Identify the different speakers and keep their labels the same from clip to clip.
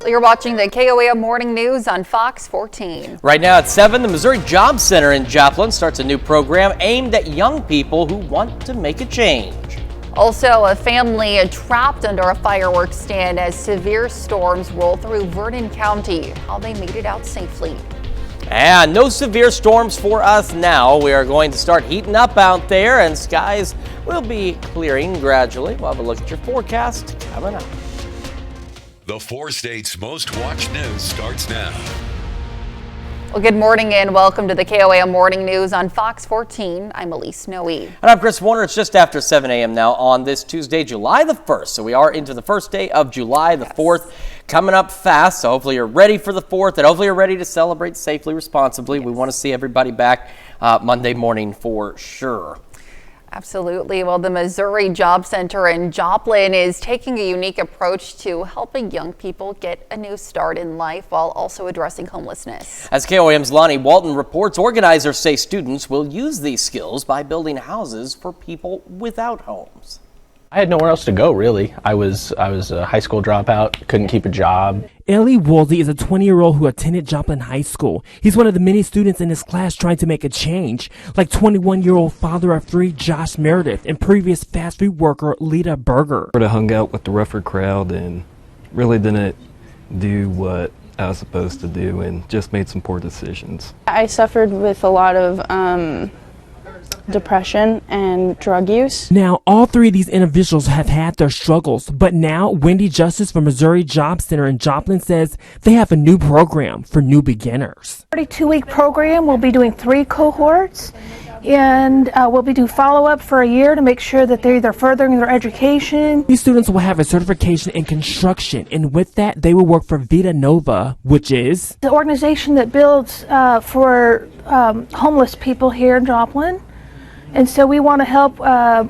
Speaker 1: You're watching the KOAM Morning News on Fox 14.
Speaker 2: Right now at 7, the Missouri Job Center in Joplin starts a new program aimed at young people who want to make a change.
Speaker 1: Also, a family trapped under a fireworks stand as severe storms roll through Vernon County. How they made it out safely.
Speaker 2: And no severe storms for us now. We are going to start heating up out there and skies will be clearing gradually. We'll have a look at your forecast coming up.
Speaker 3: The 4 states' most watched news starts now.
Speaker 1: Well, good morning and welcome to the KOAM Morning News on Fox 14. I'm Elise Noe.
Speaker 2: And I'm Chris Warner. It's just after 7 a.m. now on this Tuesday, July the 1st. So we are into the first day of July the 4th. Coming up fast, so hopefully you're ready for the 4th and hopefully you're ready to celebrate safely, responsibly. We want to see everybody back Monday morning for sure.
Speaker 1: Absolutely. Well, the Missouri Job Center in Joplin is taking a unique approach to helping young people get a new start in life while also addressing homelessness. As
Speaker 2: KOAM's Lonnie Walton reports, organizers say students will use these skills by building houses for people without homes.
Speaker 4: I had nowhere else to go, really. I was a high school dropout, couldn't keep a job.
Speaker 5: Eli Woolsey is a 20-year-old who attended Joplin High School. He's one of the many students in his class trying to make a change, like 21-year-old father of 3 Josh Meredith and previous fast food worker Lita Berger.
Speaker 6: I hung out with the rougher crowd and really didn't do what I was supposed to do and just made some poor decisions.
Speaker 7: I suffered with a lot of depression and drug use.
Speaker 5: Now, all 3 of these individuals have had their struggles, but now Wendy Justice from Missouri Job Center in Joplin says they have a new program for new beginners.
Speaker 8: 32-week program. We'll be doing 3 cohorts, and we'll be doing follow-up for a year to make sure that they're either furthering their education.
Speaker 5: These students will have a certification in construction, and with that, they will work for Vita Nova, which is
Speaker 8: the organization that builds for homeless people here in Joplin. And so we want to help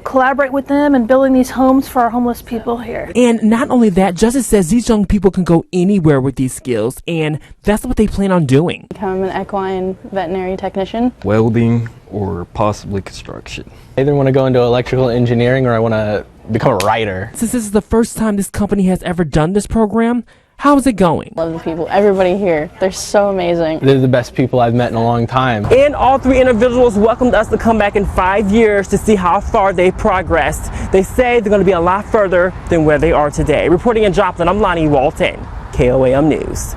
Speaker 8: collaborate with them in building these homes for our homeless people here.
Speaker 5: And not only that, Justice says these young people can go anywhere with these skills, and that's what they plan on doing.
Speaker 7: Become an equine veterinary technician.
Speaker 6: Welding or possibly construction.
Speaker 4: I either want to go into electrical engineering or I want to become a writer.
Speaker 5: Since this is the first time this company has ever done this program, how is it going?
Speaker 7: Love the people, everybody here. They're so amazing.
Speaker 4: They're the best people I've met in a long time.
Speaker 5: And all 3 individuals welcomed us to come back in 5 years to see how far they progressed. They say they're going to be a lot further than where they are today. Reporting in Joplin, I'm Lonnie Walton, KOAM News.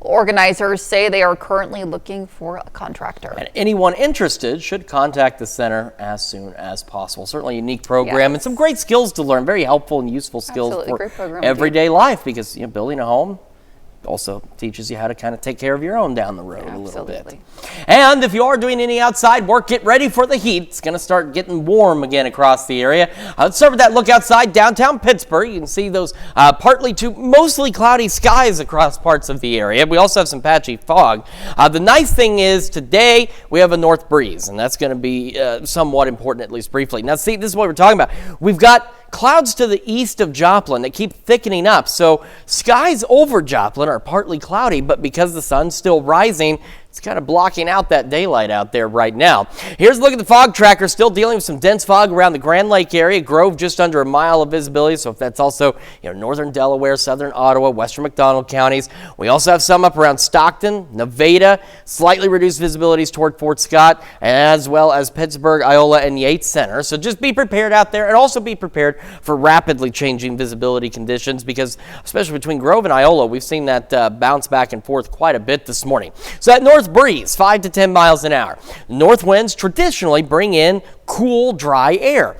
Speaker 1: Organizers say they are currently looking for a contractor.
Speaker 2: And anyone interested should contact the center as soon as possible. Certainly a unique program and some great skills to learn. Very helpful and useful skills for everyday life because building a home also teaches you how to kind of take care of your own down the road a little bit. And if you are doing any outside work, get ready for the heat. It's going to start getting warm again across the area. Let's start with that look outside downtown Pittsburgh. You can see those partly to mostly cloudy skies across parts of the area. We also have some patchy fog. The nice thing is today we have a north breeze, and that's going to be somewhat important, at least briefly. Now, see, this is what we're talking about. We've got clouds to the east of Joplin that keep thickening up. So skies over Joplin are partly cloudy, but because the sun's still rising, it's kind of blocking out that daylight out there right now. Here's a look at the fog tracker. Still dealing with some dense fog around the Grand Lake area. Grove just under a mile of visibility. So if that's also northern Delaware, southern Ottawa, western McDonald counties. We also have some up around Stockton, Nevada, slightly reduced visibilities toward Fort Scott, as well as Pittsburgh, Iola, and Yates Center. So just be prepared out there and also be prepared for rapidly changing visibility conditions because especially between Grove and Iola, we've seen that bounce back and forth quite a bit this morning. So that north breeze, 5 to 10 miles an hour. North winds traditionally bring in cool, dry air.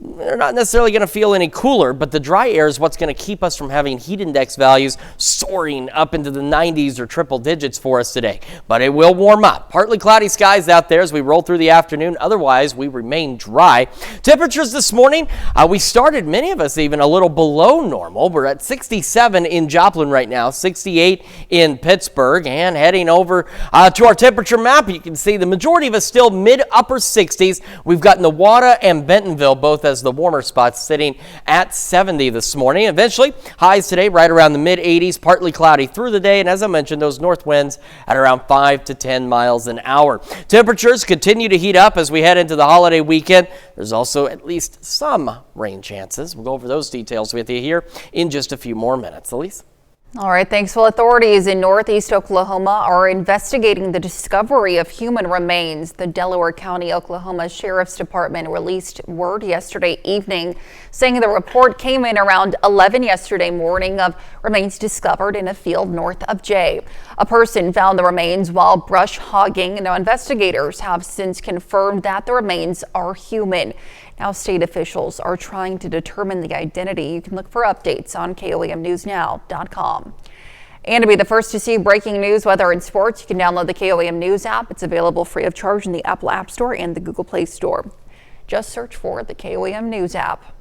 Speaker 2: They're not necessarily going to feel any cooler, but the dry air is what's going to keep us from having heat index values soaring up into the 90s or triple digits for us today. But it will warm up. Partly cloudy skies out there as we roll through the afternoon. Otherwise, we remain dry. Temperatures this morning, we started, many of us even, a little below normal. We're at 67 in Joplin right now, 68 in Pittsburgh, and heading over to our temperature map, you can see the majority of us still mid-upper 60s. We've got Newada and Bentonville both as the warmer spots sitting at 70 this morning. Eventually, highs today right around the mid-80s, partly cloudy through the day, and as I mentioned, those north winds at around 5 to 10 miles an hour. Temperatures continue to heat up as we head into the holiday weekend. There's also at least some rain chances. We'll go over those details with you here in just a few more minutes. Elise?
Speaker 1: All right, thanks. Well, authorities in Northeast Oklahoma are investigating the discovery of human remains. The Delaware County, Oklahoma Sheriff's Department released word yesterday evening saying the report came in around 11 yesterday morning of remains discovered in a field north of Jay. A person found the remains while brush hogging. Now, investigators have since confirmed that the remains are human. Now, state officials are trying to determine the identity. You can look for updates on KOAMNewsNow.com. And to be the first to see breaking news, weather, and sports, you can download the KOAM News app. It's available free of charge in the Apple App Store and the Google Play Store. Just search for the KOAM News app.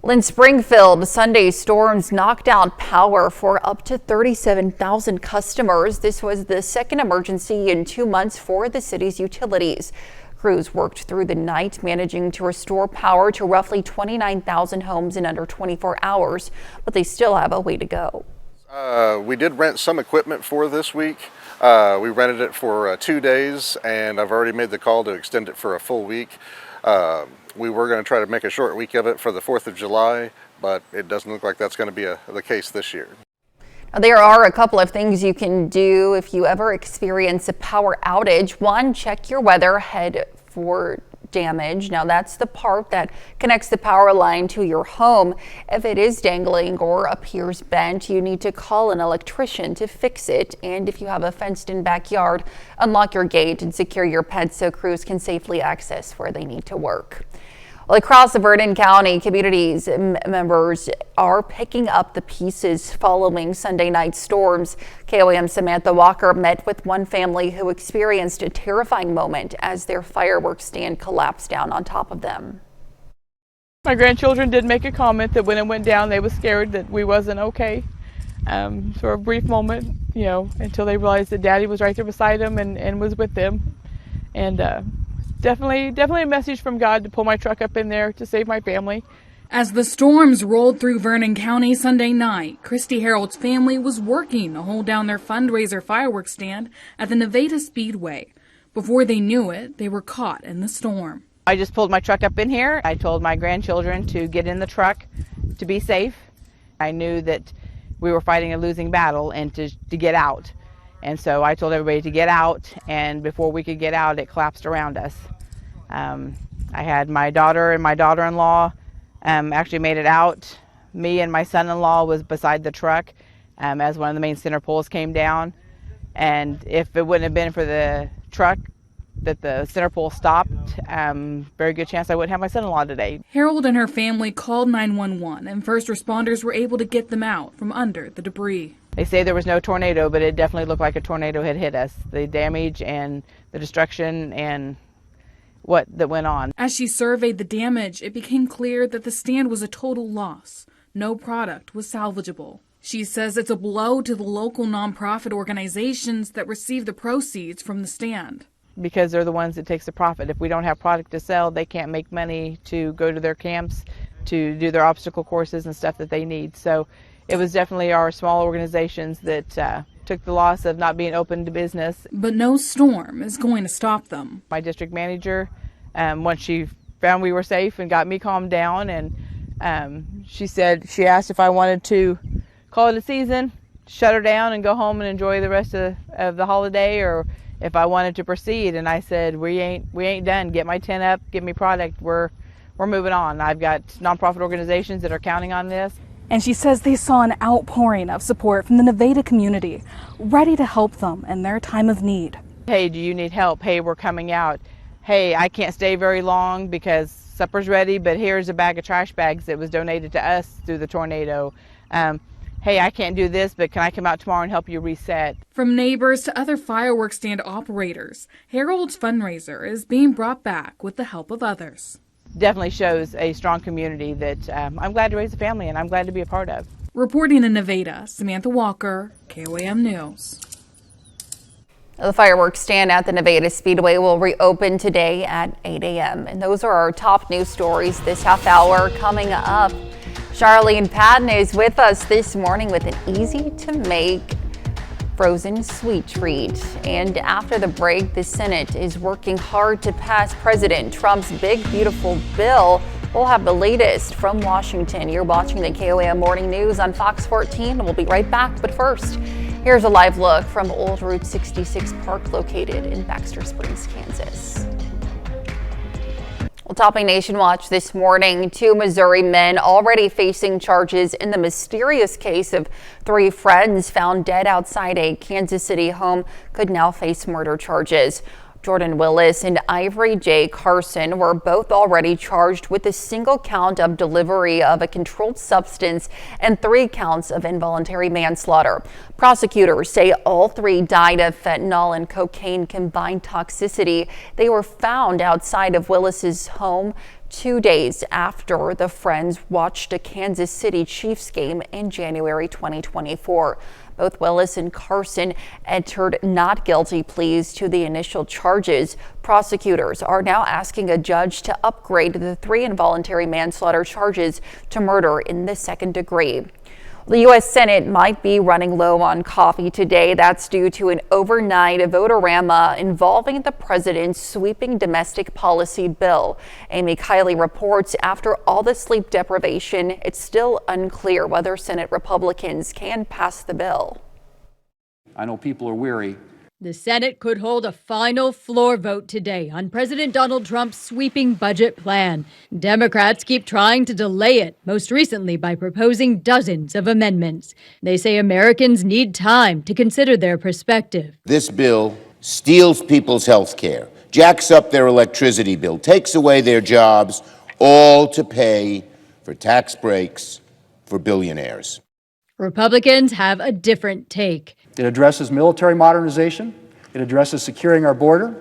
Speaker 1: In Springfield, Sunday storms knocked out power for up to 37,000 customers. This was the second emergency in 2 months for the city's utilities. Crews worked through the night, managing to restore power to roughly 29,000 homes in under 24 hours, but they still have a way to go.
Speaker 9: We did rent some equipment for this week. We rented it for 2 days, and I've already made the call to extend it for a full week. We were going to try to make a short week of it for the 4th of July, but it doesn't look like that's going to be the case this year.
Speaker 1: Now, there are a couple of things you can do if you ever experience a power outage. One, check your weather ahead for damage. Now, that's the part that connects the power line to your home. If it is dangling or appears bent, you need to call an electrician to fix it. And if you have a fenced-in backyard, unlock your gate and secure your pets so crews can safely access where they need to work. Well, across the Vernon County, communities members are picking up the pieces following Sunday night storms. KOAM Samantha Walker met with one family who experienced a terrifying moment as their fireworks stand collapsed down on top of them.
Speaker 10: My grandchildren did make a comment that when it went down, they were scared that we wasn't okay. For a brief moment, until they realized that Daddy was right there beside them and was with them. And Definitely a message from God to pull my truck up in there to save my family.
Speaker 11: As the storms rolled through Vernon County Sunday night, Christy Harold's family was working to hold down their fundraiser fireworks stand at the Nevada Speedway. Before they knew it, they were caught in the storm.
Speaker 10: I just pulled my truck up in here. I told my grandchildren to get in the truck to be safe. I knew that we were fighting a losing battle and to get out. And so I told everybody to get out, and before we could get out, it collapsed around us. I had my daughter and my daughter-in-law actually made it out. Me and my son-in-law was beside the truck as one of the main center poles came down. And if it wouldn't have been for the truck that the center pole stopped, very good chance I wouldn't have my son-in-law today.
Speaker 11: Harold and her family called 911, and first responders were able to get them out from under the debris.
Speaker 10: They say there was no tornado, but it definitely looked like a tornado had hit us. The damage and the destruction and what that went on.
Speaker 11: As she surveyed the damage, it became clear that the stand was a total loss. No product was salvageable. She says it's a blow to the local nonprofit organizations that receive the proceeds from the stand.
Speaker 10: Because they're the ones that takes the profit. If we don't have product to sell, they can't make money to go to their camps, to do their obstacle courses and stuff that they need. So it was definitely our small organizations that took the loss of not being open to business.
Speaker 11: But no storm is going to stop them.
Speaker 10: My district manager, once she found we were safe and got me calmed down, and she asked if I wanted to call it a season, shut her down and go home and enjoy the rest of the holiday, or if I wanted to proceed. And I said, we ain't done. Get my tent up, get me product. We're moving on. I've got nonprofit organizations that are counting on this.
Speaker 11: And she says they saw an outpouring of support from the Nevada community, ready to help them in their time of need.
Speaker 10: Hey, do you need help? Hey, we're coming out. Hey, I can't stay very long because supper's ready, but here's a bag of trash bags that was donated to us through the tornado. Hey, I can't do this, but can I come out tomorrow and help you reset?
Speaker 11: From neighbors to other fireworks stand operators, Harold's fundraiser is being brought back with the help of others.
Speaker 10: Definitely shows a strong community that I'm glad to raise a family and I'm glad to be a part of.
Speaker 11: Reporting in Nevada, Samantha Walker, KOAM News.
Speaker 1: The fireworks stand at the Nevada Speedway will reopen today at 8 a.m. And those are our top news stories this half hour. Coming up, Charlene Patton is with us this morning with an easy-to-make frozen sweet treat. And after the break, the Senate is working hard to pass President Trump's big, beautiful bill We'll have the latest from Washington. You're watching the KOAM Morning News on Fox 14. We'll be right back, but first, here's a live look from Old Route 66 Park located in Baxter Springs, Kansas. Well, topping Nation Watch this morning, 2 Missouri men already facing charges in the mysterious case of 3 friends found dead outside a Kansas City home could now face murder charges. Jordan Willis and Ivory J. Carson were both already charged with a single count of delivery of a controlled substance and 3 counts of involuntary manslaughter. Prosecutors say all 3 died of fentanyl and cocaine combined toxicity. They were found outside of Willis's home 2 days after the friends watched a Kansas City Chiefs game in January 2024. Both Willis and Carson entered not guilty pleas to the initial charges. Prosecutors are now asking a judge to upgrade the 3 involuntary manslaughter charges to murder in the 2nd degree. The U.S. Senate might be running low on coffee today. That's due to an overnight vote-a-rama involving the president's sweeping domestic policy bill. Amy Kiley reports after all the sleep deprivation, it's still unclear whether Senate Republicans can pass the bill.
Speaker 12: I know people are weary.
Speaker 13: The Senate could hold a final floor vote today on President Donald Trump's sweeping budget plan. Democrats keep trying to delay it, most recently by proposing dozens of amendments. They say Americans need time to consider their perspective.
Speaker 14: This bill steals people's health care, jacks up their electricity bill, takes away their jobs, all to pay for tax breaks for billionaires.
Speaker 13: Republicans have a different take.
Speaker 12: It addresses military modernization. It addresses securing our border.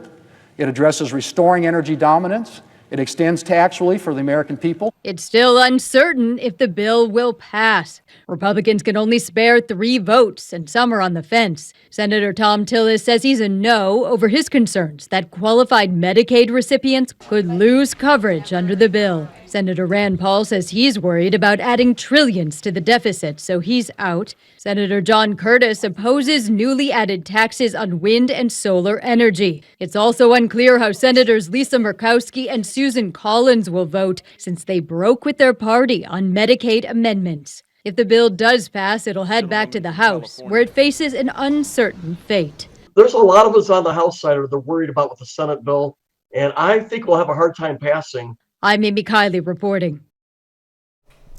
Speaker 12: It addresses restoring energy dominance. It extends tax relief for the American people.
Speaker 13: It's still uncertain if the bill will pass. Republicans can only spare 3 votes, and some are on the fence. Senator Tom Tillis says he's a no over his concerns that qualified Medicaid recipients could lose coverage under the bill. Senator Rand Paul says he's worried about adding trillions to the deficit, so he's out. Senator John Curtis opposes newly added taxes on wind and solar energy. It's also unclear how Senators Lisa Murkowski and Susan Collins will vote, since they broke with their party on Medicaid amendments. If the bill does pass, it'll head back to the House, where it faces an uncertain fate.
Speaker 15: There's a lot of us on the House side that are worried about with the Senate bill, and I think we'll have a hard time passing.
Speaker 13: I'm Amy Kiley reporting.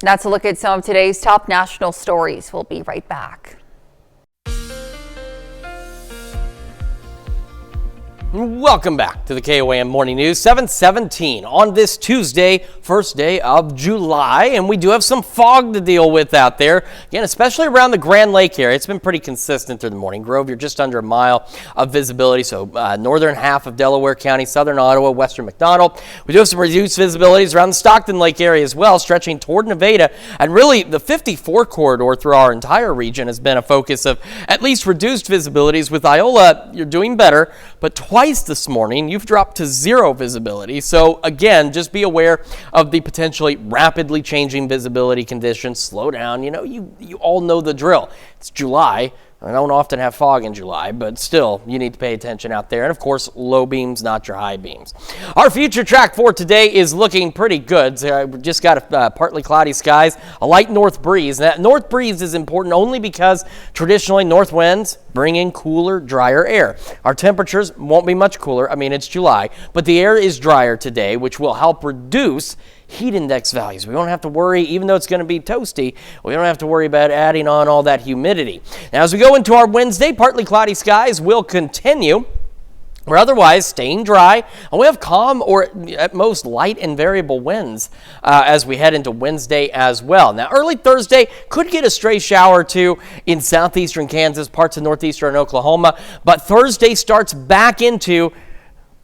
Speaker 1: That's a look at some of today's top national stories. We'll be right back.
Speaker 2: Welcome back to the KOAM Morning News, 7:17 on this Tuesday, first day of July, and we do have some fog to deal with out there. Again, especially around the Grand Lake area. It's been pretty consistent through the morning. Grove, you're just under a mile of visibility, so northern half of Delaware County, southern Ottawa, western McDonald. We do have some reduced visibilities around the Stockton Lake area as well, stretching toward Nevada, and really the 54 corridor through our entire region has been a focus of at least reduced visibilities. With Iola, you're doing better, but twice this morning you've dropped to 0 visibility. So again, just be aware of the potentially rapidly changing visibility conditions. Slow down. You know, you all know the drill. It's July. I don't often have fog in July, but still, you need to pay attention out there. And of course, low beams, not your high beams. Our future track for today is looking pretty good. So we just got partly cloudy skies, a light north breeze. That north breeze is important only because traditionally north winds bring in cooler, drier air. Our temperatures won't be much cooler. I mean, it's July, but the air is drier today, which will help reduce heat index values. We don't have to worry, even though it's going to be toasty, we don't have to worry about adding on all that humidity. Now, as we go into our Wednesday, partly cloudy skies will continue. We're otherwise staying dry, and we have calm or at most light and variable winds as we head into Wednesday as well. Now, early Thursday could get a stray shower or two in southeastern Kansas, parts of northeastern Oklahoma, but Thursday starts back into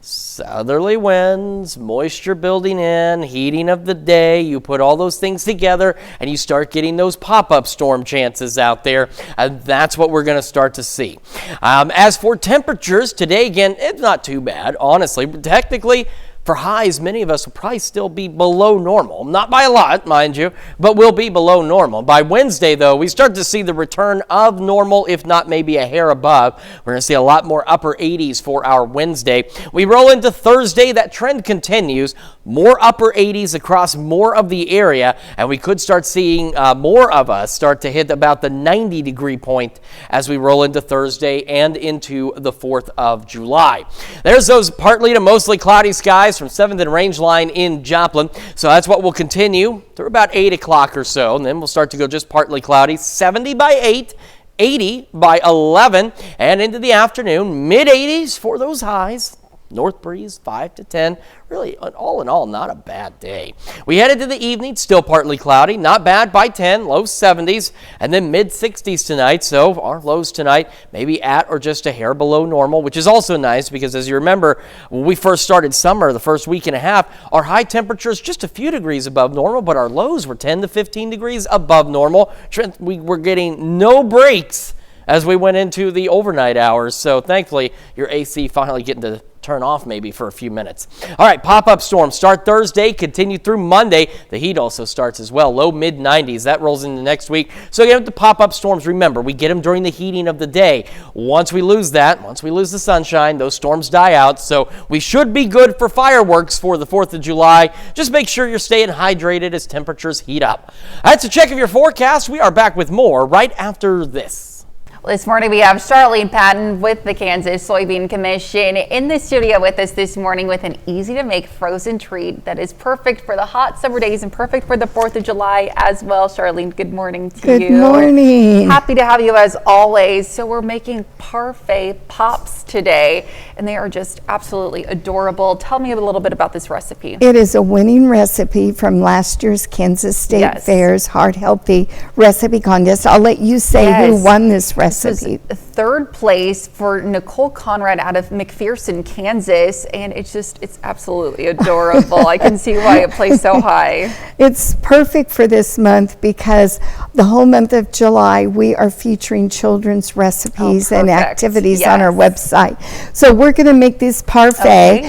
Speaker 2: southerly winds, moisture building in, heating of the day. You put all those things together and you start getting those pop-up storm chances out there, and that's what we're going to start to see. As for temperatures today, again, it's not too bad, honestly. Technically, For highs, many of us will probably still be below normal. Not by a lot, mind you, but we'll be below normal. By Wednesday, though, we start to see the return of normal, if not maybe a hair above. We're going to see a lot more upper 80s for our Wednesday. We roll into Thursday. That trend continues. More upper 80s across more of the area, and we could start seeing more of us start to hit about the 90-degree point as we roll into Thursday and into the 4th of July. There's those partly to mostly cloudy skies from 7th and Range Line in Joplin. So that's what will continue through about 8 o'clock or so, and then we'll start to go just partly cloudy. 70 by 8. 80 by 11, and into the afternoon, mid-80s for those highs. North breeze 5 to 10. Really, all in all, not a bad day. We head into the evening, still partly cloudy. Not bad by 10, low 70s, and then mid-60s tonight. So our lows tonight maybe at or just a hair below normal, which is also nice because, as you remember, when we first started summer, the first week and a half, our high temperatures just a few degrees above normal, but our lows were 10 to 15 degrees above normal. We were getting no breaks as we went into the overnight hours. So thankfully, your AC finally getting to turn off maybe for a few minutes. All right, pop-up storms start Thursday, continue through Monday. The heat also starts as well, low mid-90s. That rolls into next week. So again, with the pop-up storms, remember, we get them during the heating of the day. Once we lose that, once we lose the sunshine, those storms die out. So we should be good for fireworks for the 4th of July. Just make sure you're staying hydrated as temperatures heat up. That's a check of your forecast. We are back with more right after this.
Speaker 1: This morning we have Charlene Patton with the Kansas Soybean Commission in the studio with us this morning with an easy to make frozen treat that is perfect for the hot summer days and perfect for the 4th of July as well. Charlene, good morning to you.
Speaker 16: Good morning.
Speaker 1: Happy to have you as always. So we're making parfait pops today and they are just absolutely adorable. Tell me a little bit about this recipe.
Speaker 16: It is a winning recipe from last year's Kansas State Fair's Heart Healthy Recipe Contest. I'll let you say who won this recipe.
Speaker 1: This is 3rd place for Nicole Conrad out of McPherson, Kansas, and it's absolutely adorable. I can see why it plays so high.
Speaker 16: It's perfect for this month because the whole month of July we are featuring children's recipes and activities on our website. So we're going to make this parfait.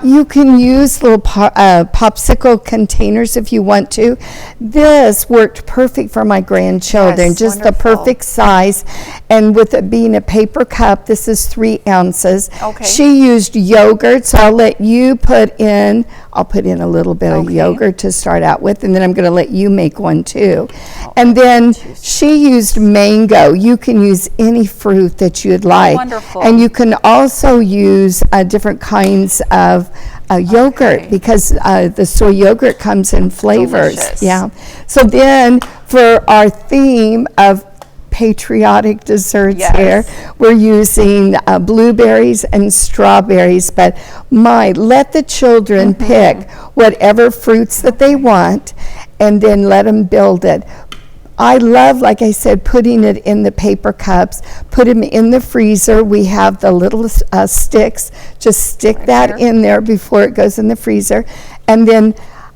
Speaker 16: You can use little popsicle containers if you want to. This worked perfect for my grandchildren, just the perfect size. And with it being a paper cup, this is 3 ounces. She used yogurt, so I'll let you put in a little bit of yogurt to start out with, and then I'm going to let you make one too. And then she used mango. You can use any fruit that you'd like.
Speaker 1: Wonderful.
Speaker 16: And you can also use different kinds of yogurt because the soy yogurt comes in flavors.
Speaker 1: Delicious.
Speaker 16: Yeah. So then for our theme of patriotic desserts here, we're using blueberries and strawberries, but let the children pick whatever fruits that they want and then let them build it. I love, like I said, putting it in the paper cups, put them in the freezer. We have the little sticks, just stick that in there before it goes in the freezer, and then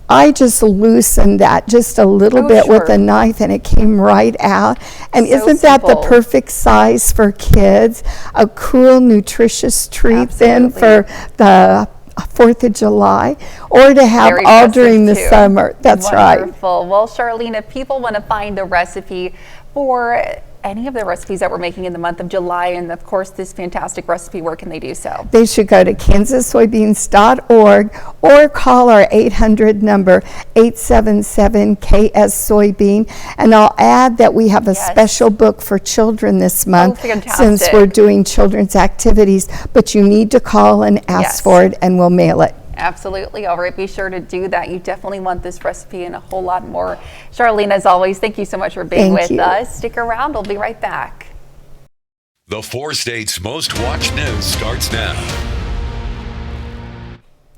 Speaker 16: I just loosened that just a little bit with a knife and it came right out. And isn't that the perfect size for kids? A cool, nutritious treat then for the 4th of July, or to have all during the summer. That's
Speaker 1: wonderful. Well, Charlene, if people want to find the recipe for any of the recipes that we're making in the month of July, and of course this fantastic recipe, where can they do so?
Speaker 16: They should go to kansassoybeans.org or call our 800 number 877-KS-SOYBEAN. And I'll add that we have a special book for children this month since we're doing children's activities, but you need to call and ask for it and we'll mail it.
Speaker 1: Absolutely. All right, be sure to do that. You definitely want this recipe and a whole lot more. Charlene, as always, thank you so much for being with us. Stick around. We'll be right back.
Speaker 3: The 4 states' most watched news starts now.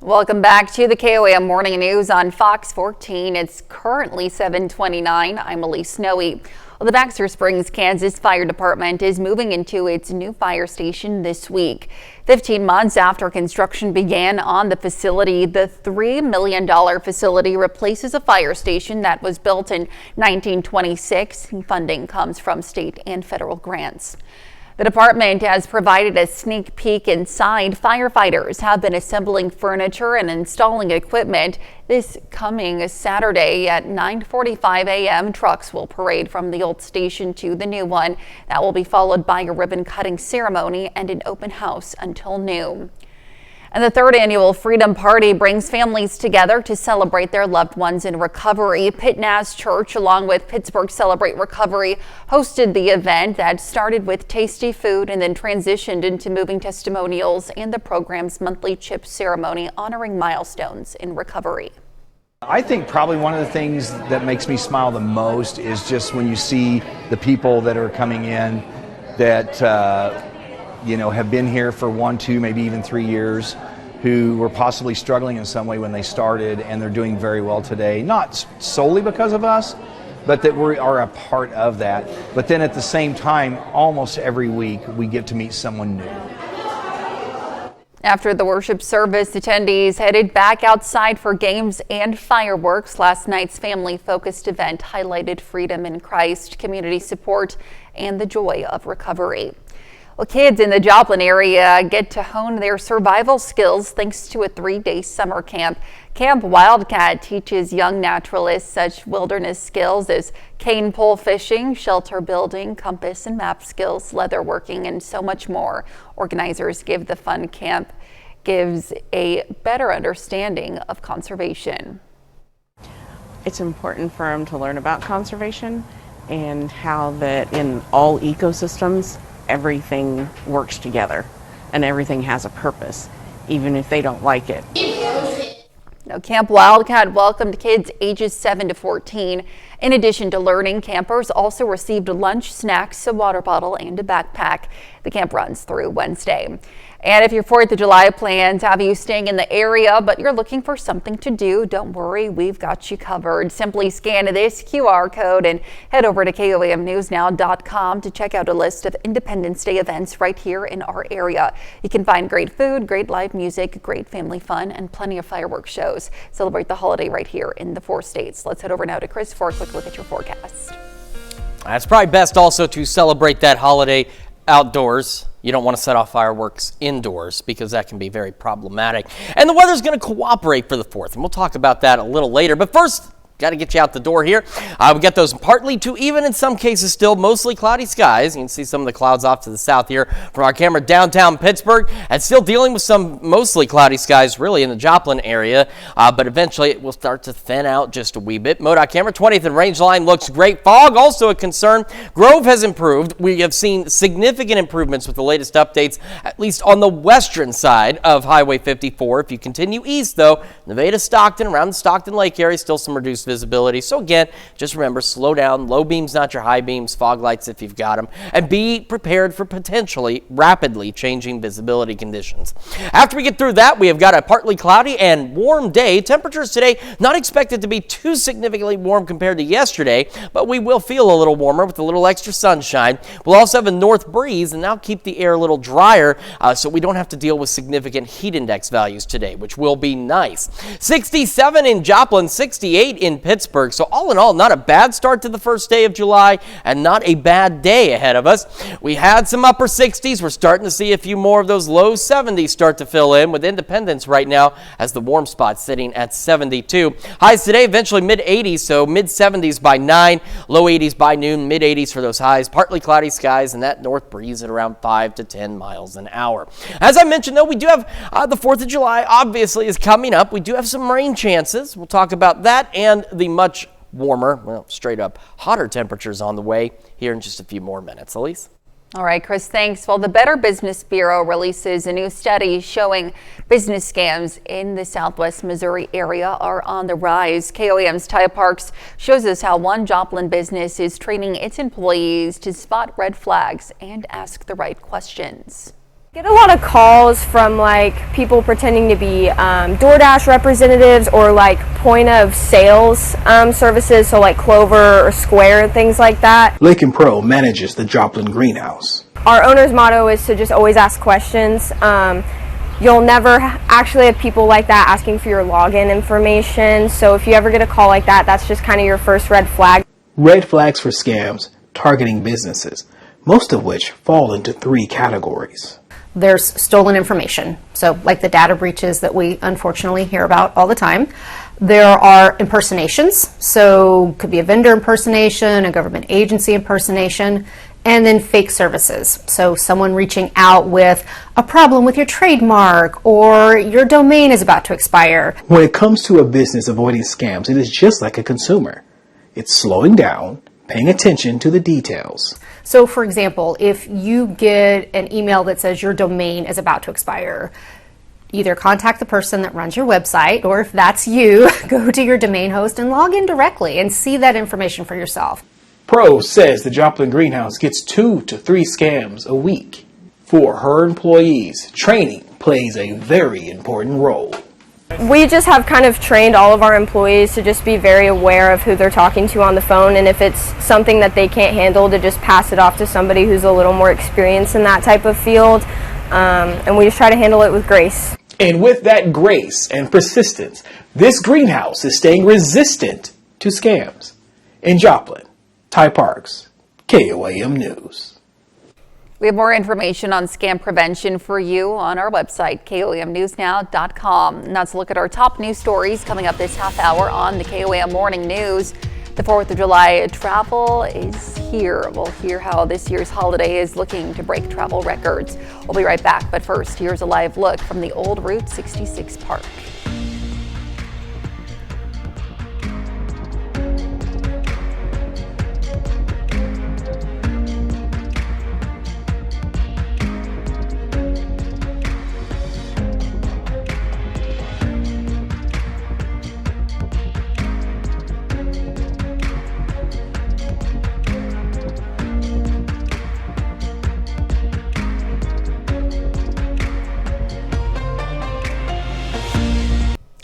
Speaker 1: Welcome back to the KOAM Morning News on Fox 14. It's currently 7:29. I'm Elise Snowy. Well, the Baxter Springs, Kansas Fire Department is moving into its new fire station this week. 15 months after construction began on the facility, the $3 million facility replaces a fire station that was built in 1926. Funding comes from state and federal grants. The department has provided a sneak peek inside. Firefighters have been assembling furniture and installing equipment. This coming Saturday at 9:45 a.m., trucks will parade from the old station to the new one. That will be followed by a ribbon cutting ceremony and an open house until noon. And the third annual Freedom Party brings families together to celebrate their loved ones in recovery. Pitt Naz Church, along with Pittsburgh Celebrate Recovery, hosted the event that started with tasty food and then transitioned into moving testimonials and the program's monthly chip ceremony honoring milestones in recovery.
Speaker 17: I think probably one of the things that makes me smile the most is just when you see the people that are coming in that have been here for 1, 2, maybe even 3 years, who were possibly struggling in some way when they started, and they're doing very well today. Not solely because of us, but that we are a part of that. But then at the same time, almost every week, we get to meet someone new.
Speaker 1: After the worship service, attendees headed back outside for games and fireworks. Last night's family-focused event highlighted freedom in Christ, community support, and the joy of recovery. Well, kids in the Joplin area get to hone their survival skills thanks to a 3-day summer camp. Camp Wildcat teaches young naturalists such wilderness skills as cane pole fishing, shelter building, compass and map skills, leather working, and so much more. Organizers give the fun camp gives a better understanding of conservation.
Speaker 18: It's important for them to learn about conservation and how that in all ecosystems, everything works together and everything has a purpose, even if they don't like it.
Speaker 1: Now, Camp Wildcat welcomed kids ages 7 to 14. In addition to learning, campers also received lunch, snacks, a water bottle, and a backpack. The camp runs through Wednesday. And if your 4th of July plans have you staying in the area, but you're looking for something to do, don't worry, we've got you covered. Simply scan this QR code and head over to KOAMNewsNow.com to check out a list of Independence Day events right here in our area. You can find great food, great live music, great family fun, and plenty of fireworks shows. Celebrate the holiday right here in the 4 states. Let's head over now to Chris for a quick look at your forecast.
Speaker 2: It's probably best also to celebrate that holiday outdoors. You don't want to set off fireworks indoors because that can be very problematic. And the weather's going to cooperate for the 4th, and we'll talk about that a little later. But first, got to get you out the door here. We get those partly to even, in some cases still, mostly cloudy skies. You can see some of the clouds off to the south here from our camera downtown Pittsburgh, and still dealing with some mostly cloudy skies really in the Joplin area, but eventually it will start to thin out just a wee bit. MoDOT camera 20th and range line looks great. Fog also a concern. Grove has improved. We have seen significant improvements with the latest updates, at least on the western side of Highway 54. If you continue east though, Nevada, Stockton, around the Stockton Lake area, still some reduced visibility. So again, just remember, slow down. Low beams, not your high beams. Fog lights if you've got them. And be prepared for potentially rapidly changing visibility conditions. After we get through that, we have got a partly cloudy and warm day. Temperatures today not expected to be too significantly warm compared to yesterday, but we will feel a little warmer with a little extra sunshine. We'll also have a north breeze and now keep the air a little drier so we don't have to deal with significant heat index values today, which will be nice. 67 in Joplin, 68 in Pittsburgh. So all in all, not a bad start to the first day of July and not a bad day ahead of us. We had some upper 60s. We're starting to see a few more of those low 70s start to fill in with Independence right now as the warm spot sitting at 72. Highs today eventually mid 80s, so mid 70s by 9, low 80s by noon, mid 80s for those highs. Partly cloudy skies and that north breeze at around 5 to 10 miles an hour. As I mentioned though, we do have the 4th of July obviously is coming up. We do have some rain chances. We'll talk about that and the much warmer, well, straight up hotter temperatures on the way here in just a few more minutes. Elise?
Speaker 1: All right, Chris, thanks. Well, the Better Business Bureau releases a new study showing business scams in the Southwest Missouri area are on the rise. KOAM's Ty Parks shows us how one Joplin business is training its employees to spot red flags and ask the right questions.
Speaker 19: Get a lot of calls from like people pretending to be DoorDash representatives or like point of sales services, so like Clover or Square and things like that.
Speaker 20: Lincoln Pro manages the Joplin greenhouse.
Speaker 19: Our owner's motto is to just always ask questions. You'll never actually have people like that asking for your login information, so if you ever get a call like that, that's just kind of your first red flag.
Speaker 20: Red flags for scams targeting businesses. most of which fall into 3 categories.
Speaker 21: There's stolen information, so like the data breaches that we unfortunately hear about all the time. There are impersonations, so could be a vendor impersonation, a government agency impersonation, and then fake services. So someone reaching out with a problem with your trademark or your domain is about to expire.
Speaker 20: When it comes to a business avoiding scams, it is just like a consumer. It's slowing down, paying attention to the details.
Speaker 21: So for example, if you get an email that says your domain is about to expire, either contact the person that runs your website, or if that's you, go to your domain host and log in directly and see that information for yourself.
Speaker 20: Pro says the Joplin Greenhouse gets 2 to 3 scams a week. For her employees, training plays a very important role.
Speaker 19: We just have kind of trained all of our employees to just be very aware of who they're talking to on the phone, and if it's something that they can't handle, to just pass it off to somebody who's a little more experienced in that type of field, and we just try to handle it with grace.
Speaker 20: And with that grace and persistence, this greenhouse is staying resistant to scams. In Joplin, Ty Parks, KOAM News.
Speaker 1: We have more information on scam prevention for you on our website, KOAMnewsnow.com. Now let's look at our top news stories coming up this half hour on the KOAM Morning News. The 4th of July travel is here. We'll hear how this year's holiday is looking to break travel records. We'll be right back, but first, here's a live look from the old Route 66 park.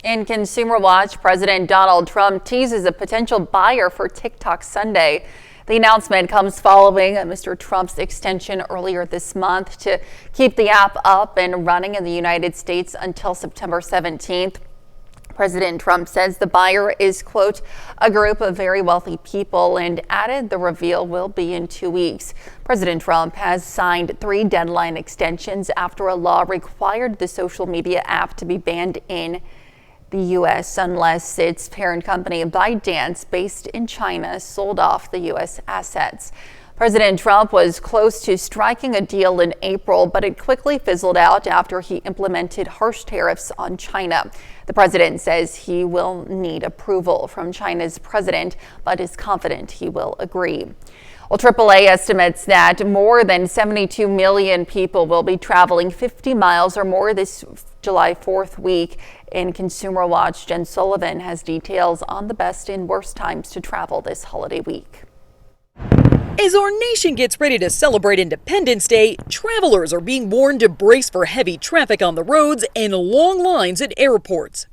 Speaker 1: In Consumer Watch, President Donald Trump teases a potential buyer for TikTok Sunday. The announcement comes following Mr. Trump's extension earlier this month to keep the app up and running in the United States until September 17th. President Trump says the buyer is, quote, a group of very wealthy people, and added the reveal will be in 2 weeks. President Trump has signed 3 deadline extensions after a law required the social media app to be banned in the U.S. unless its parent company ByteDance, based in China, sold off the U.S. assets. President Trump was close to striking a deal in April, but it quickly fizzled out after he implemented harsh tariffs on China. The president says he will need approval from China's president, but is confident he will agree. Well, AAA estimates that more than 72 million people will be traveling 50 miles or more this July 4th week. In Consumer Watch, Jen Sullivan has details on the best and worst times to travel this holiday week.
Speaker 22: As our nation gets ready to celebrate Independence Day, travelers are being warned to brace for heavy traffic on the roads and long lines at airports.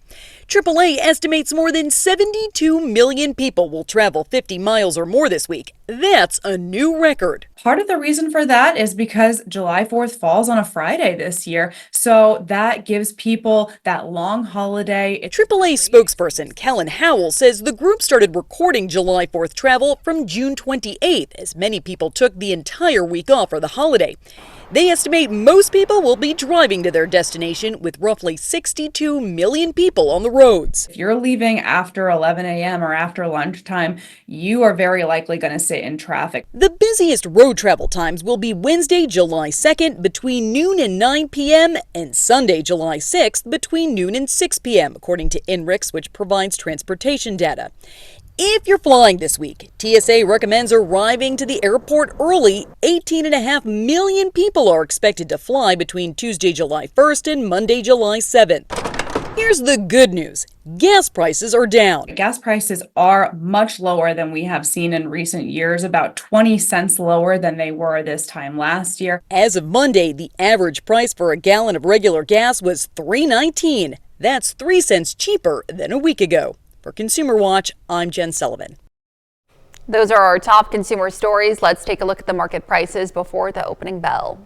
Speaker 22: AAA estimates more than 72 million people will travel 50 miles or more this week. That's a new record.
Speaker 23: Part of the reason for that is because July 4th falls on a Friday this year, so that gives people that long holiday.
Speaker 22: AAA spokesperson Kellen Howell says the group started recording July 4th travel from June 28th, as many people took the entire week off for the holiday. They estimate most people will be driving to their destination, with roughly 62 million people on the roads.
Speaker 23: If you're leaving after 11 a.m. or after lunchtime, you are very likely going to sit in traffic.
Speaker 22: The busiest road travel times will be Wednesday, July 2nd between noon and 9 p.m. and Sunday, July 6th between noon and 6 p.m., according to INRIX, which provides transportation data. If you're flying this week, TSA recommends arriving to the airport early. 18.5 million people are expected to fly between Tuesday, July 1st and Monday, July 7th. Here's the good news. Gas prices are down.
Speaker 23: Gas prices are much lower than we have seen in recent years, about 20 cents lower than they were this time last year.
Speaker 22: As of Monday, the average price for a gallon of regular gas was $3.19. That's 3 cents cheaper than a week ago. For Consumer Watch, I'm Jen Sullivan.
Speaker 1: Those are our top consumer stories. Let's take a look at the market prices before the opening bell.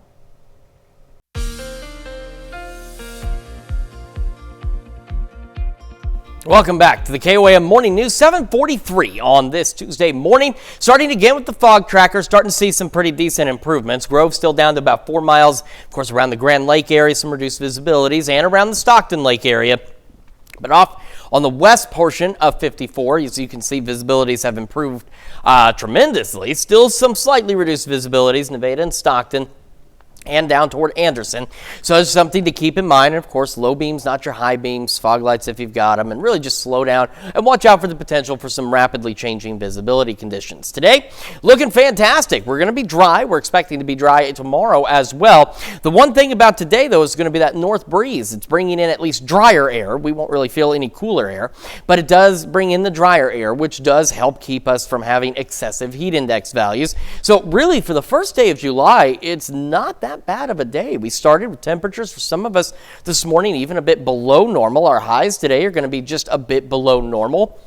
Speaker 2: Welcome back to the KOAM Morning News, 7:43 on this Tuesday morning. Starting again with the fog tracker, starting to see some pretty decent improvements. Grove still down to about 4 miles, of course, around the Grand Lake area, some reduced visibilities, and around the Stockton Lake area. But off on the west portion of 54, as you can see, visibilities have improved tremendously. Still some slightly reduced visibilities, Nevada and Stockton, and down toward Anderson. So it's something to keep in mind. And of course, low beams, not your high beams, fog lights if you've got them, and really just slow down and watch out for the potential for some rapidly changing visibility conditions. Today, looking fantastic. We're going to be dry. We're expecting to be dry tomorrow as well. The one thing about today, though, is going to be that north breeze. It's bringing in at least drier air. We won't really feel any cooler air, but it does bring in the drier air, which does help keep us from having excessive heat index values. So really, for the first day of July, it's not that bad of a day. We started with temperatures for some of us this morning even a bit below normal. Our highs today are going to be just a bit below normal.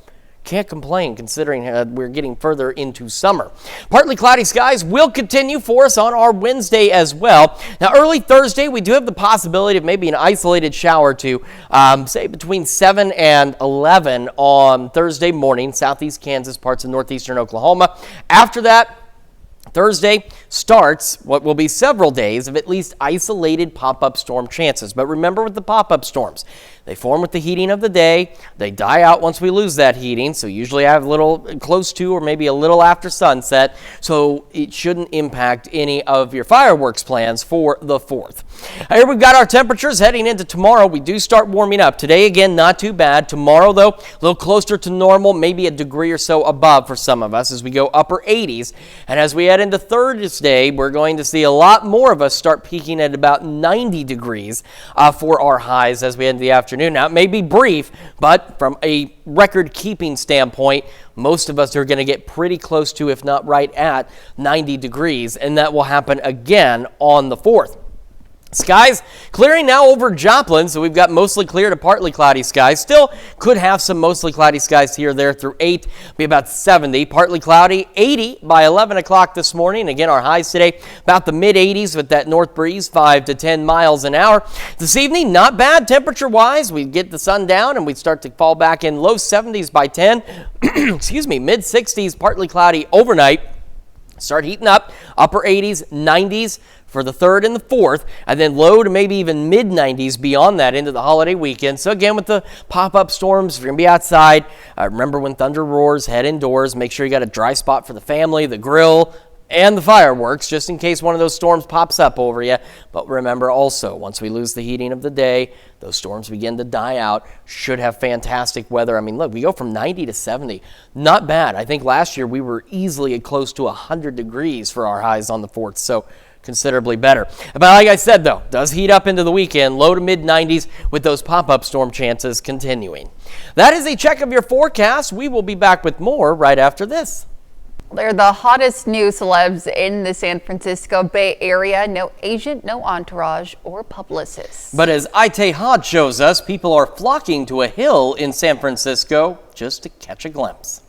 Speaker 2: Can't complain considering we're getting further into summer. Partly cloudy skies will continue for us on our Wednesday as well. Now, early Thursday, we do have the possibility of maybe an isolated shower or two, say between 7 and 11 on Thursday morning, southeast Kansas, parts of northeastern Oklahoma. After that, Thursday starts what will be several days of at least isolated pop-up storm chances. But remember with the pop-up storms, they form with the heating of the day. They die out once we lose that heating. So usually I have a little close to or maybe a little after sunset. So it shouldn't impact any of your fireworks plans for the 4th. Here we've got our temperatures heading into tomorrow. We do start warming up. Today, again, not too bad. Tomorrow, though, a little closer to normal, maybe a degree or so above for some of us as we go upper 80s. And as we head into Thursday, we're going to see a lot more of us start peaking at about 90 degrees for our highs as we head into the afternoon. Now, it may be brief, but from a record-keeping standpoint, most of us are going to get pretty close to, if not right at, 90 degrees, and that will happen again on the 4th. Skies clearing now over Joplin, so we've got mostly clear to partly cloudy skies. Still could have some mostly cloudy skies here or there through 8, be about 70. Partly cloudy, 80 by 11 o'clock this morning. Again, our highs today about the mid-80s with that north breeze, 5 to 10 miles an hour. This evening, not bad temperature-wise. We get the sun down and we start to fall back in low 70s by 10. Excuse me, mid-60s, partly cloudy overnight. Start heating up, upper 80s, 90s for the 3rd and the 4th, and then low to maybe even mid-90s beyond that into the holiday weekend. So again, with the pop-up storms, if you're going to be outside, remember when thunder roars, head indoors. Make sure you got a dry spot for the family, the grill, and the fireworks, just in case one of those storms pops up over you. But remember also, once we lose the heating of the day, those storms begin to die out. Should have fantastic weather. I mean, look, we go from 90 to 70. Not bad. I think last year we were easily close to 100 degrees for our highs on the 4th, so considerably better. But like I said, though, does heat up into the weekend, low to mid-90s with those pop-up storm chances continuing. That is a check of your forecast. We will be back with more right after this.
Speaker 1: They're the hottest new celebs in the San Francisco Bay Area. No agent, no entourage, or publicist.
Speaker 2: But as Ite Hod shows us, people are flocking to a hill in San Francisco just to catch a glimpse.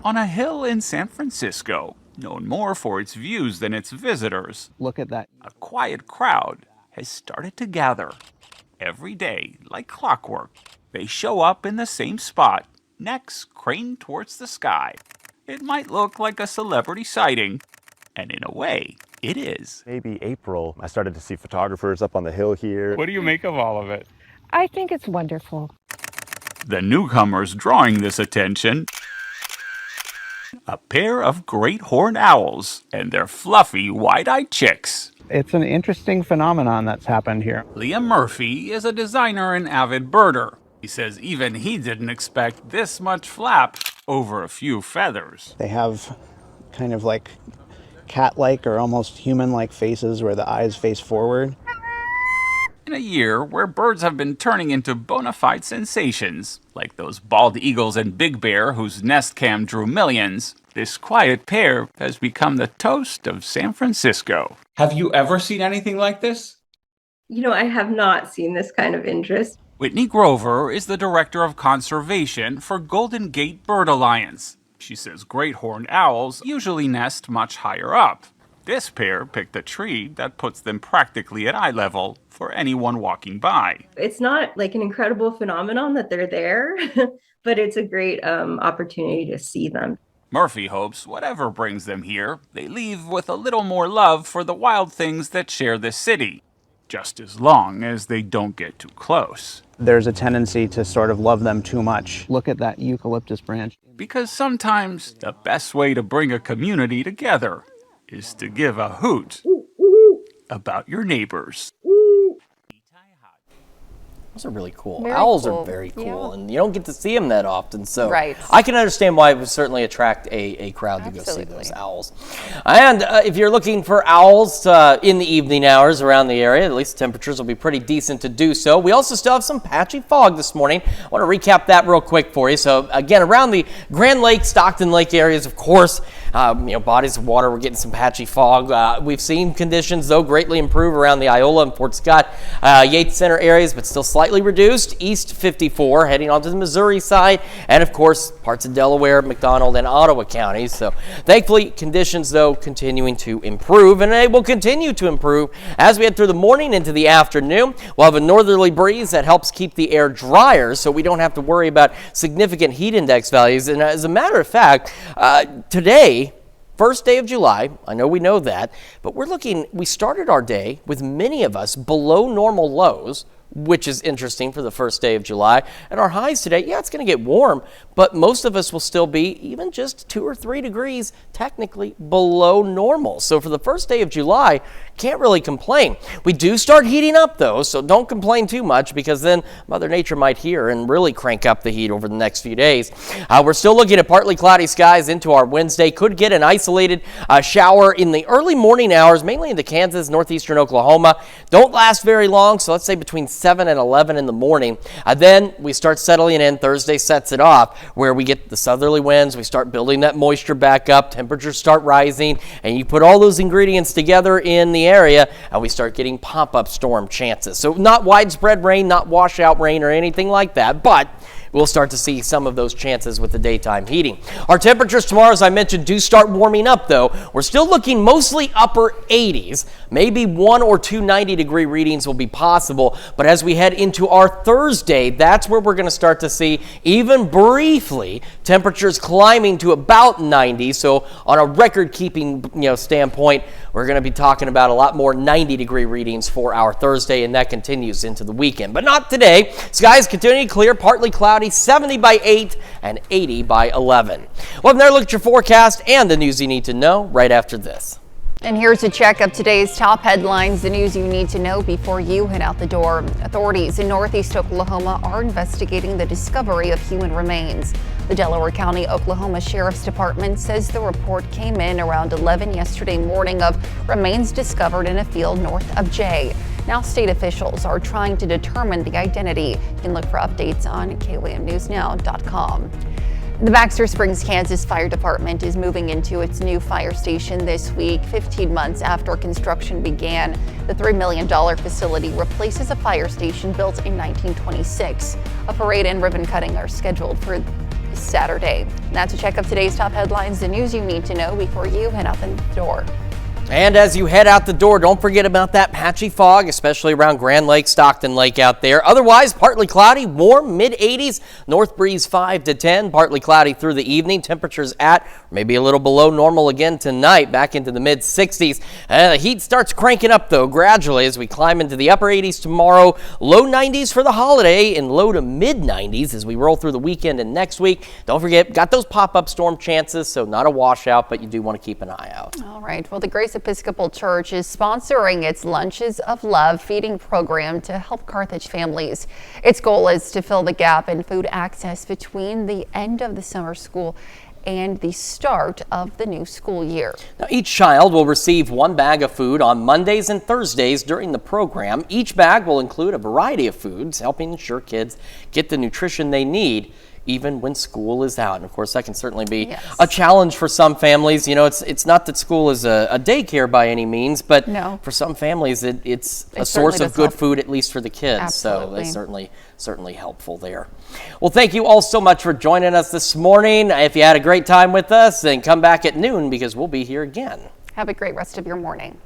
Speaker 6: On a hill in San Francisco, known more for its views than its visitors,
Speaker 4: Look at that.
Speaker 6: a quiet crowd has started to gather. Every day, like clockwork, they show up in the same spot, necks craned towards the sky. It might look like a celebrity sighting, and in a way, it is.
Speaker 7: Maybe April, I started to see photographers up on the hill here.
Speaker 6: What do you make of all of it?
Speaker 8: I think it's wonderful.
Speaker 6: The newcomers drawing this attention, a pair of great horned owls and their fluffy, wide-eyed chicks.
Speaker 4: It's an interesting phenomenon that's happened here.
Speaker 6: Liam Murphy is a designer and avid birder. He says even he didn't expect this much flap over a few feathers.
Speaker 4: They have kind of like cat-like or almost human-like faces where the eyes face forward.
Speaker 6: In a year where birds have been turning into bona fide sensations, like those bald eagles and big bear whose nest cam drew millions, this quiet pair has become the toast of San Francisco.
Speaker 24: Have you ever seen anything like this?
Speaker 8: You know, I have not seen this kind of interest.
Speaker 6: Whitney Grover is the director of conservation for Golden Gate Bird Alliance. She says great horned owls usually nest much higher up. This pair picked a tree that puts them practically at eye level for anyone walking by.
Speaker 8: It's not like an incredible phenomenon that they're there, but it's a great opportunity to see them.
Speaker 6: Murphy hopes whatever brings them here, they leave with a little more love for the wild things that share this city, just as long as they don't get too close.
Speaker 4: There's a tendency to sort of love them too much. Look at that eucalyptus branch.
Speaker 6: Because sometimes the best way to bring a community together is to give a hoot about your neighbors.
Speaker 2: Those are really cool.
Speaker 1: Very
Speaker 2: Owls
Speaker 1: cool.
Speaker 2: are very cool,
Speaker 1: Yeah.
Speaker 2: and you don't get to see them that often, so
Speaker 1: Right.
Speaker 2: I can understand why it would certainly attract a crowd to go see those owls. And if you're looking for owls in the evening hours around the area, at least the temperatures will be pretty decent to do so. We also still have some patchy fog this morning. I want to recap that real quick for you. So again, around the Grand Lake, Stockton Lake areas, of course, bodies of water, we're getting some patchy fog. We've seen conditions, though, greatly improve around the Iola and Fort Scott, Yates Center areas, but still slightly reduced. East 54, heading onto the Missouri side, and of course, parts of Delaware, McDonald, and Ottawa counties. So thankfully, conditions, though, continuing to improve, and they will continue to improve as we head through the morning into the afternoon. We'll have a northerly breeze that helps keep the air drier, so we don't have to worry about significant heat index values. And as a matter of fact, today, first day of July, I know we know that, but we started our day with many of us below normal lows, which is interesting for the first day of July. And our highs today, yeah, it's going to get warm, but most of us will still be even just 2 or 3 degrees technically below normal. So for the first day of July, can't really complain. We do start heating up, though, so don't complain too much, because then Mother Nature might hear and really crank up the heat over the next few days. We're still looking at partly cloudy skies into our Wednesday. Could get an isolated shower in the early morning hours, mainly into Kansas, northeastern Oklahoma. Don't last very long, so let's say between 7 and 11 in the morning. Then we start settling in. Thursday sets it off, where we get the southerly winds. We start building that moisture back up. Temperatures start rising, and you put all those ingredients together in the area, and we start getting pop-up storm chances. So not widespread rain, not washout rain or anything like that, but we'll start to see some of those chances with the daytime heating. Our temperatures tomorrow, as I mentioned, do start warming up, though. We're still looking mostly upper 80s. Maybe 1 or 2 90-degree readings will be possible. But as we head into our Thursday, that's where we're going to start to see, even briefly, temperatures climbing to about 90. So on a record-keeping standpoint, we're going to be talking about a lot more 90-degree readings for our Thursday, and that continues into the weekend. But not today. Skies continue to clear, partly cloudy, 70 by 8 and 80 by 11. Well, from there, look at your forecast and the news you need to know right after this.
Speaker 1: And here's a check of today's top headlines, the news you need to know before you head out the door. Authorities in northeast Oklahoma are investigating the discovery of human remains. The Delaware County, Oklahoma Sheriff's Department says the report came in around 11 yesterday morning of remains discovered in a field north of Jay. Now state officials are trying to determine the identity. You can look for updates on KOAMNewsNow.com. The Baxter Springs, Kansas Fire Department is moving into its new fire station this week, 15 months after construction began. The $3 million facility replaces a fire station built in 1926. A parade and ribbon cutting are scheduled for Saturday. That's a check of today's top headlines, the news you need to know before you head out the door.
Speaker 2: And as you head out the door, don't forget about that patchy fog, especially around Grand Lake, Stockton Lake out there. Otherwise, partly cloudy, warm, mid-80s, north breeze 5 to 10, partly cloudy through the evening. Temperatures at maybe a little below normal again tonight, back into the mid-60s. The heat starts cranking up, though, gradually as we climb into the upper 80s tomorrow, low 90s for the holiday, and low to mid-90s as we roll through the weekend and next week. Don't forget, got those pop-up storm chances, so not a washout, but you do want to keep an eye out.
Speaker 1: All right. Well, the Grace Episcopal Church is sponsoring its Lunches of Love feeding program to help Carthage families. Its goal is to fill the gap in food access between the end of the summer school and the start of the new school year.
Speaker 2: Now, each child will receive 1 bag of food on Mondays and Thursdays during the program. Each bag will include a variety of foods, helping ensure kids get the nutrition they need even when school is out. And of course, that can certainly be a challenge for some families. You know, it's not that school is a daycare by any means, but for some families, it's a source of good food, at least for the kids.
Speaker 1: Absolutely.
Speaker 2: So that's certainly helpful there. Well, thank you all so much for joining us this morning. If you had a great time with us, then come back at noon because we'll be here again.
Speaker 1: Have a great rest of your morning.